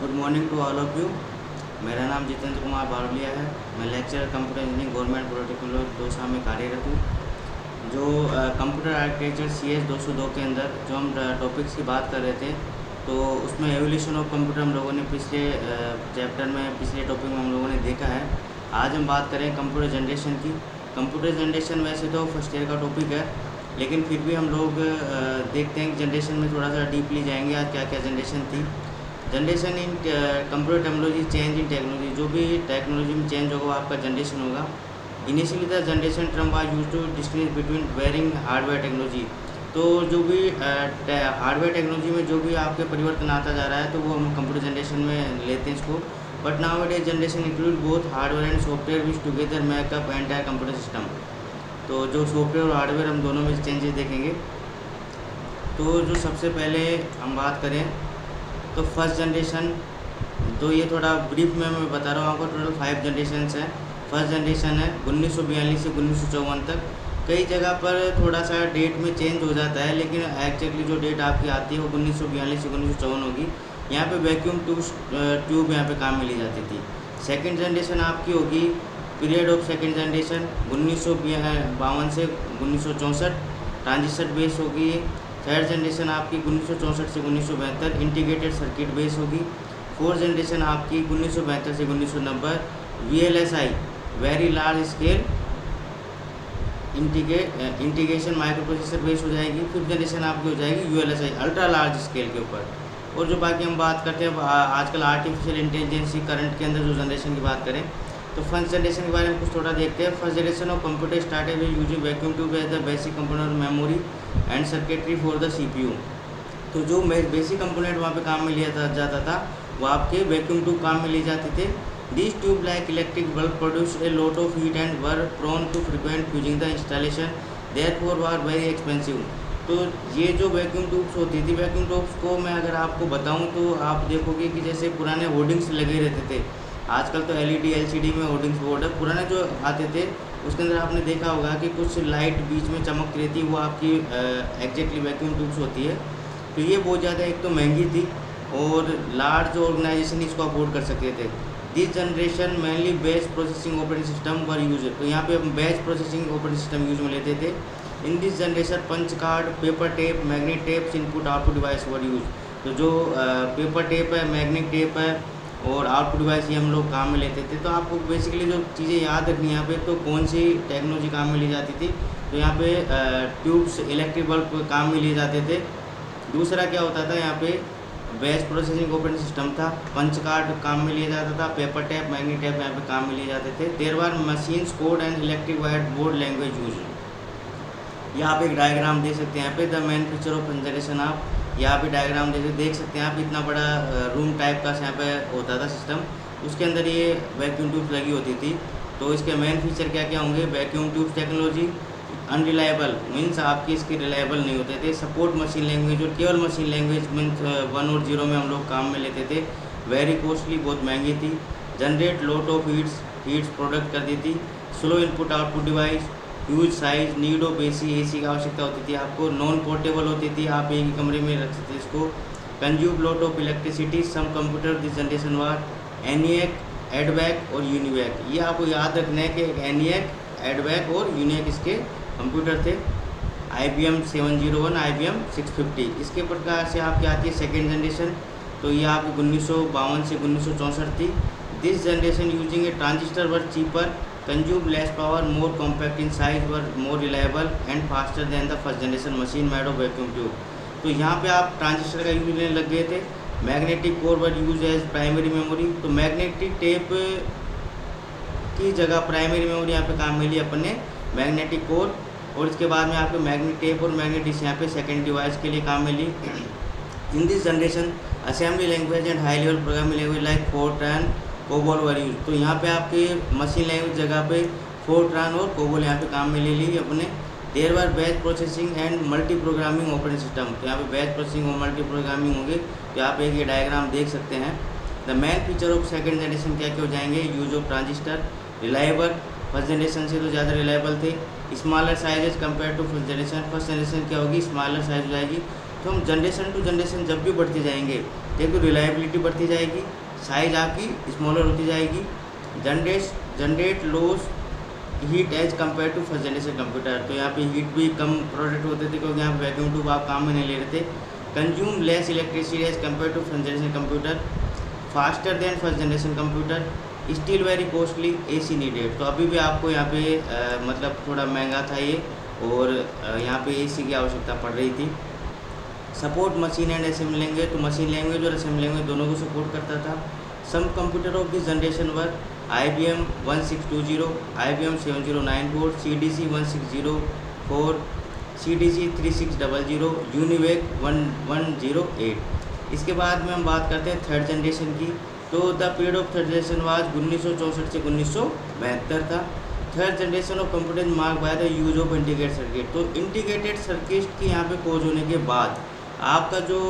Good morning to all of you. मेरा नाम जितेंद्र कुमार बावलिया है। मैं lecturer computer engineering government polytechnic Dausa में कार्यरत हूँ। जो कंप्यूटर आर्किटेक्चर CS 202 के अंदर जो हम टॉपिक्स की बात कर रहे थे, तो उसमें एवोल्यूशन ऑफ कंप्यूटर हम लोगों ने पिछले चैप्टर में, पिछले टॉपिक में हम लोगों ने देखा है। आज हम बात करें कंप्यूटर जनरेशन की। कंप्यूटर जनरेशन वैसे तो फर्स्ट ईयर का टॉपिक है, लेकिन फिर भी हम लोग देखते हैं कि जनरेशन में थोड़ा सा डीपली जाएंगे। आज क्या क्या जनरेशन थी। Generation in computer technology, change in technology. जो भी टेक्नोलॉजी में चेंज होगा वो आपका जनरेशन होगा। Initially the generation term was used to distinguish between varying hardware technology. तो जो भी हार्डवेयर टेक्नोलॉजी में जो भी आपके परिवर्तन आता जा रहा है, तो वो हम कंप्यूटर जनरेशन में लेते हैं इसको। But now it is generation include both hardware and software which together make up entire computer system. तो जो सॉफ्टवेयर और हार्डवेयर हम दोनों में चेंजेस देखेंगे। तो जो सबसे पहले हम बात करें तो फर्स्ट जनरेशन, तो ये थोड़ा ब्रीफ में मैं बता रहा हूँ आपको। टोटल 5 जनरेशन है। फर्स्ट जनरेशन है 1942 से 1954 तक। कई जगह पर थोड़ा सा डेट में चेंज हो जाता है, लेकिन एक्जैक्टली जो डेट आपकी आती है वो 1942 से 1954 होगी। यहाँ पे वैक्यूम ट्यूब यहाँ पे काम में ली जाती थी। सेकंड जनरेशन आपकी होगी पीरियड ऑफ सेकंड जनरेशन 1952 से 1964, ट्रांजिस्टर बेस होगी। थर्ड जनरेशन आपकी 1964 से 1972 इंटीग्रेटेड सर्किट बेस होगी। फोर्थ जनरेशन आपकी 1972 से 1990 VLSI very large scale integration micro processor base हो जाएगी। फिफ्थ जनरेशन आपकी हो जाएगी ULSI अल्ट्रा लार्ज स्केल के ऊपर। और जो बाकी हम बात करते हैं आजकल आर्टिफिशियल इंटेलिजेंस करंट के अंदर जो जनरेशन की बात करें, तो फर्स्ट जनरेशन के बारे में कुछ थोड़ा देखते हैं। First generation of computer started with using vacuum tube as the basic component of memory and circuitry for the CPU। तो जो बेसिक कंपोनेंट वहाँ पे काम में लिया जाता था, वो आपके वैक्यूम ट्यूब काम में लिए जाते थे। This tube like electric bulb produce a lot of heat and were prone to frequent fusing the installation, therefore were very expensive. तो ये जो वैक्यूम ट्यूब्स होती थी, वैक्यूम ट्यूब्स को मैं अगर आपको बताऊं तो आप देखोगे कि जैसे पुराने होर्डिंग्स लगे रहते थे। आजकल तो LED LCD में होर्डिंग्स बोर्ड है। पुराने जो आते थे उसके अंदर आपने देखा होगा कि कुछ लाइट बीच में चमक रही थी, वो आपकी एग्जैक्टली वैक्यूम ट्यूब्स होती है। तो ये बहुत ज़्यादा एक तो महंगी थी और लार्ज ऑर्गेनाइजेशन इसको अफोर्ड कर सकते थे। This generation mainly batch processing operating system were use. तो यहाँ पे हम batch processing operating system use में लेते थे। In this generation punch card, paper tape, magnet tapes, input output device were use. तो जो पेपर टेप है, मैग्नेट टेप है और आउटपुट डिवाइस ये हम लोग काम में लेते थे। तो आपको बेसिकली जो चीज़ें याद रखनी है यहाँ पे, तो कौन सी टेक्नोलॉजी काम में ली जाती थी। तो यहाँ पे ट्यूब्स, इलेक्ट्रिक बल्ब काम में लिए जाते थे। दूसरा क्या होता था, यहाँ पे बैच प्रोसेसिंग ऑपरेटिंग सिस्टम था, पंच कार्ड काम में लिया जाता था, पेपर टैप, मैग्नेट टैप यहाँ पे काम में लिए जाते थे। There were machines code and electric wired board language use. यहाँ पे एक डायग्राम दे सकते हैं। यहाँ पे the main feature of generation आप यहाँ पे डायग्राम देख सकते हैं आप। इतना बड़ा रूम टाइप का यहाँ पे होता था सिस्टम, उसके अंदर ये वैक्यूम ट्यूब्स लगी होती थी। तो इसके मेन फीचर क्या क्या होंगे। Vacuum tubes technology unreliable means आपकी इसके रिलायबल नहीं होते थे। सपोर्ट मशीन लैंग्वेज, और केवल मशीन लैंग्वेज मीन्स 1 और 0 में हम लोग काम में लेते थे। वेरी कॉस्टली, बहुत महंगी थी। Generate lot of heats product कर दी थी। Slow input output device, huge size, need of AC की आवश्यकता होती थी आपको। नॉन पोर्टेबल होती थी, आप एक ही कमरे में रख सकते इसको। Consume lot of electricity. Some computer this generation were ENIAC, EDVAC और यूनिवैक। ये आपको याद रखना है कि ENIAC, एडवैक और यूनिवैक इसके कंप्यूटर थे। IBM 701, IBM 650। इसके प्रकार से आपकी आती है सेकेंड जनरेशन। तो ये आपकी 1952 से 1964 थी। This generation using A transistor were cheaper, consume less power, more compact in size, were more reliable and faster than the first generation machine made of vacuum tube. तो यहाँ पे आप ट्रांजिस्टर का यूज लेने लग गए थे। Magnetic core were use as primary memory. तो मैग्नेटिक टेप की जगह प्राइमरी मेमोरी यहाँ पे काम में ली अपन ने, मैग्नेटिक कोर। और इसके बाद में आपके मैग्नेट टेप और मैग्नेट डिस्क यहाँ पे सेकेंड डिवाइस के लिए काम में ली। In this generation assembly language and high level programming language like Fortran, COBOL were use. तो यहाँ पे आपके मशीन लैंग्वेज जगह पे फोर्ट्रान और कोबोल यहाँ पे काम में ले ली अपने। There were batch processing and multi programming operating system. तो यहाँ पे बैच प्रोसेसिंग और मल्टी प्रोग्रामिंग होंगे। तो आप एक ये डायग्राम देख सकते हैं। The main feature of second generation क्या क्या हो जाएंगे। Use of transistor, reliable, first generation से तो ज़्यादा रिलायबल थे। Smaller sizes compare to first generation. First generation क्या होगी, स्मॉलर साइज हो जाएगी। तो हम जनरेशन टू जनरेशन जब भी बढ़ते जाएंगे देखो रिलायबिलिटी बढ़ती जाएगी, साइज आपकी स्मॉलर होती जाएगी, generate less heat as compare to first generation computer. तो यहाँ पे हीट भी कम प्रोडक्ट होते थे क्योंकि यहाँ पे वैक्यूम ट्यूब आप काम में नहीं ले रहे थे। Consume less electricity as compare to first generation computer, faster than first generation computer, still very costly, AC needed. तो अभी भी आपको यहाँ पे मतलब थोड़ा महंगा था ये, और यहाँ पे AC की आवश्यकता पड़ रही थी। Support machine and assembly language, तो मशीन लैंग्वेज और असेंबली लैंग्वेज दोनों को सपोर्ट करता था। Some computer of this generation were IBM 1620, IBM 7094, CDC 1604, CDC 3600, UNIVAC 1108। इसके बाद में हम बात करते हैं थर्ड जनरेशन की। तो the period of third generation was 1964 से 1972 था। Third generation of computer mark by the use of integrated circuit. तो इंटीग्रेटेड सर्किट की यहाँ पे खोज होने के बाद आपका जो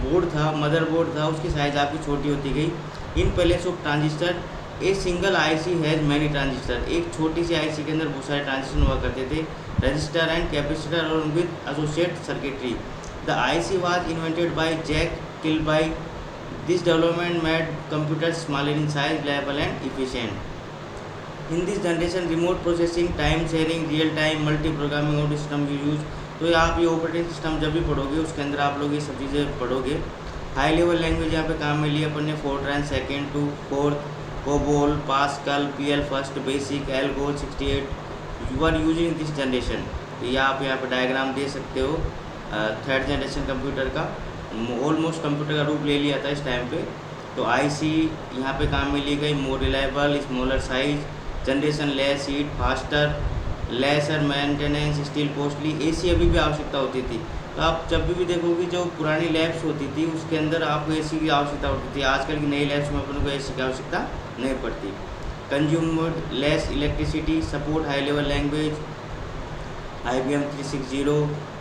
बोर्ड था, मदरबोर्ड था, उसकी साइज़ आपकी छोटी होती गई। In place of transistor a single IC has many transistor. एक छोटी सी IC के अंदर बहुत सारे ट्रांजिस्टर हुआ करते थे, रजिस्टर एंड कैपेसिटर और with associate circuitry. The IC was invented by Jack Kilby. This development made computer smaller in size, reliable and efficient. In this generation remote processing, time sharing, real time multiprogramming और system use. तो आप ये operating system जब भी पढ़ोगे उसके अंदर आप लोग ये सब चीज़ें पढ़ोगे। हाई लेवल लैंग्वेज यहाँ पे काम में लिया अपन ने FORTRAN second to fourth, COBOL, Pascal, PL first, BASIC, एल्गो 68 you are using this generation. तो ये आप यहाँ पे डायग्राम दे सकते हो थर्ड जनरेशन कंप्यूटर का। ऑलमोस्ट कंप्यूटर का रूप ले लिया था इस टाइम पे। तो IC यहाँ पे काम में ली गई, more reliable, smaller size, generation less heat, faster, lesser maintenance, still costly. AC अभी भी आवश्यकता होती थी। तो आप जब भी देखोगे जो पुरानी लैब्स होती थी उसके अंदर आपको AC की आवश्यकता होती थी। आजकल की नई लैब्स में अपन को AC की आवश्यकता नहीं पड़ती। Consumer less electricity, support high level language, IBM 360,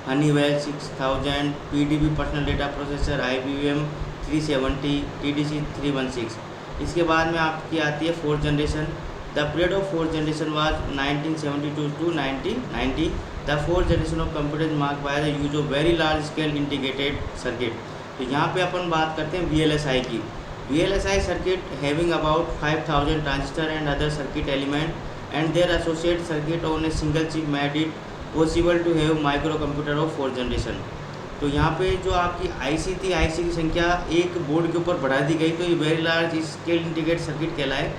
Honeywell 6000, PDB personal data processor, IBM 370, TDC 316। इसके बाद में आपकी आती है fourth generation. The period of fourth generation was 1972 to 1990। The fourth generation of computer mark by the use of very large scale integrated circuit. तो यहाँ पे अपन बात करते हैं VLSI की। VLSI circuit having about 5000 transistor and other circuit element and their associated circuit on a single chip made it possible to have microcomputer of fourth generation। तो यहाँ पे जो आपकी IC थी, IC की संख्या एक बोर्ड के ऊपर बढ़ा दी गई, तो ये very large scale integrated circuit कहलाए।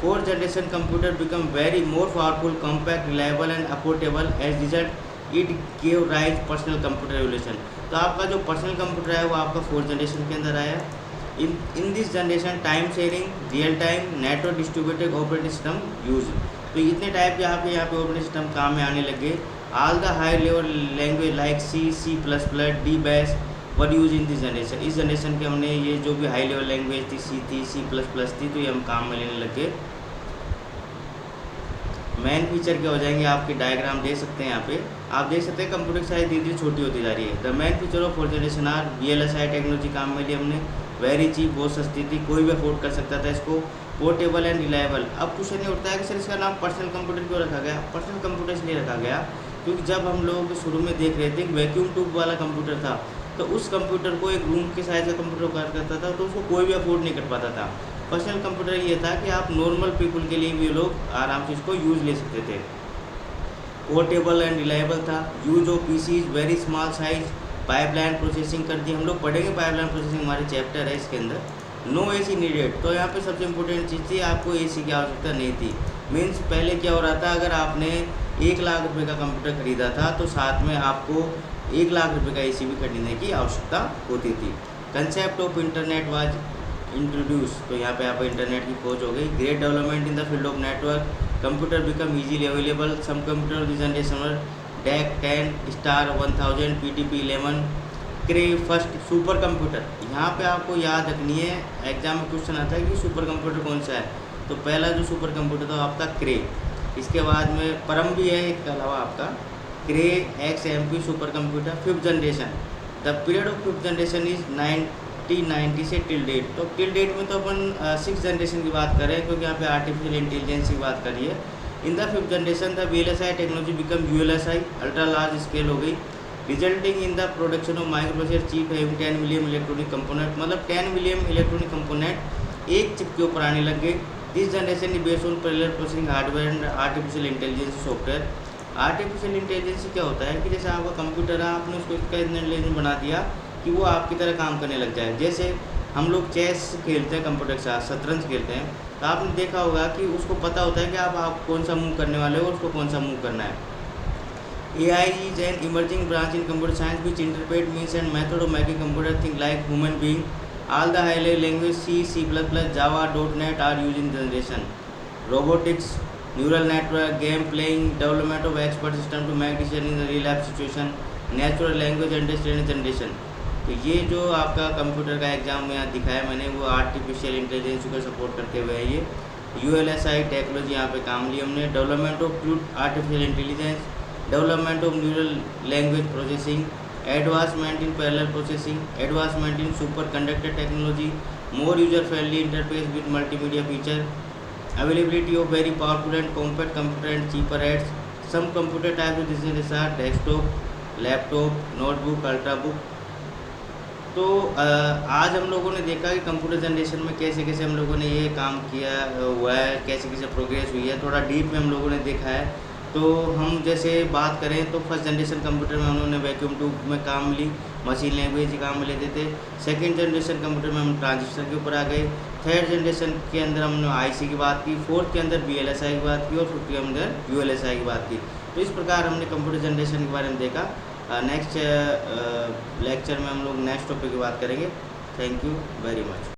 Fourth generation computer become very more powerful, compact, reliable and affordable. As result it give rise personal computer revolution. तो आपका जो पर्सनल कंप्यूटर है वो आपका फोर्थ जनरेशन के अंदर आया। इन this generation time sharing, real time, network distributed operating system use. तो इतने टाइप के आपके यहाँ पे ऑपरेटिंग सिस्टम काम में आने लगे। All the high level language like C++, DBAS were use in this generation. इस जनरेशन के हमने ये जो भी हाई लेवल लैंग्वेज थी, C थी, C++ थी, तो ये हम काम में लेने लगे। मेन फीचर क्या हो जाएंगे, आपके डायग्राम दे सकते हैं यहाँ पे। आप देख सकते हैं कंप्यूटर की साइज धीरे धीरे छोटी होती जा रही है। The main feature of fourth generation are VLSI technology काम में ली हमने, वेरी चीप, बहुत सस्ती थी, कोई भी अफोर्ड कर सकता था इसको। Portable and reliable. अब क्वेश्चन ये उठता है कि सर इसका नाम पर्सनल कंप्यूटर क्यों रखा गया। पर्सनल कंप्यूटर इसलिए रखा गया क्योंकि जब हम लोग शुरू में देख रहे थे कि वैक्यूम ट्यूब वाला कंप्यूटर था, तो उस कंप्यूटर को एक रूम के साइज का कंप्यूटर कार्य करता था, तो उसको कोई भी अफोर्ड नहीं कर पाता था। पर्सनल कंप्यूटर ये था कि आप नॉर्मल पीपल के लिए भी लोग आराम से इसको यूज़ ले सकते थे। पोर्टेबल एंड रिलायबल था। Use of PCs very small size, pipeline processing कर दी। हम लोग पढ़ेंगे पाइपलाइन प्रोसेसिंग, हमारे चैप्टर है इसके अंदर। No AC needed. तो यहाँ पे सबसे इम्पोर्टेंट चीज़ थी, आपको AC की आवश्यकता नहीं थी। मीन्स पहले क्या हो रहा था, अगर आपने 1 लाख रुपए का कंप्यूटर खरीदा था तो साथ में आपको 1 लाख रुपए का AC भी खरीदने की आवश्यकता होती थी। Concept of internet was introduce. तो यहाँ पे आप इंटरनेट की खोज हो गई। Great development in the field of network, computer become easily available. Some computer this generation DEC 10, star 1000, PTP 11, Cray first super computer. यहाँ पे आपको याद रखनी है, एग्जाम में क्वेश्चन आता है कि सुपर कंप्यूटर कौन सा है। तो पहला जो सुपर कंप्यूटर था आपका क्रे, इसके बाद में परम भी है इसके अलावा आपका क्रे XMP super computer. Fifth generation, the period of fifth generation is 1990 से टिल डेट। तो टिल डेट में तो अपन 6th जनरेशन की बात कर रहे हैं क्योंकि यहाँ पे आर्टिफिशियल इंटेलिजेंस की बात करिए। In the fifth generation the VLSI technology become ULSI, ultra large scale हो गई। Resulting in the production of micro processor chip having 10 million electronic component, मतलब 10 मिलियन इलेक्ट्रॉनिक कंपोनेंट एक चिप के ऊपर आने लग गए। This generation is based on parallel processing hardware and artificial intelligence software. Artificial intelligence क्या होता है कि जैसे आपका कंप्यूटर है, आपने उसको इसका इंटेलिजेंस बना दिया कि वो आपकी तरह काम करने लग जाए। जैसे हम लोग चेस खेलते हैं कंप्यूटर के साथ, शतरंज खेलते हैं, तो आपने देखा होगा कि उसको पता होता है कि आप कौन सा मूव करने वाले हो और उसको कौन सा मूव करना है। AI is an emerging branch in computer science which interpret means and method of making computer think like human being. All the high-level language C, C++, Java, .NET are used in generation. Robotics, neural network, game playing, development of expert system to make decision in a real life situation, natural language understanding generation. तो ये जो आपका computer का exam में यहाँ दिखाया मैंने, वो आर्टिफिशियल इंटेलिजेंस को सपोर्ट करते हुए है। ये ULSI टेक्नोलॉजी यहाँ पे काम ली हमने। Development of truth artificial intelligence, development of neural language processing, advancement in parallel processing, advancement in super conductor technology, more user friendly interface with multimedia feature, availability of very powerful and compact computer and cheaper rates. Some computer types of devices are desktop, laptop, notebook, ultrabook. तो आज हम लोगों ने देखा कि computer generation में कैसे कैसे हम लोगों ने ये काम किया हुआ है, कैसे कैसे प्रोग्रेस हुई है, थोड़ा डीप में हम लोगों ने देखा है। तो हम जैसे बात करें तो फर्स्ट जनरेशन कंप्यूटर में उन्होंने वैक्यूम ट्यूब में काम ली, मशीन लैंग्वेज काम में लेते थे। सेकंड जनरेशन कंप्यूटर में हम ट्रांजिस्टर के ऊपर आ गए। थर्ड जनरेशन के अंदर हमने IC की बात की, फोर्थ के अंदर VLSI की बात की और फिफ्थ के अंदर ULSI की बात की। तो इस प्रकार हमने कंप्यूटर जनरेशन के बारे में देखा। नेक्स्ट लेक्चर में हम लोग नेक्स्ट टॉपिक की बात करेंगे। Thank you very much.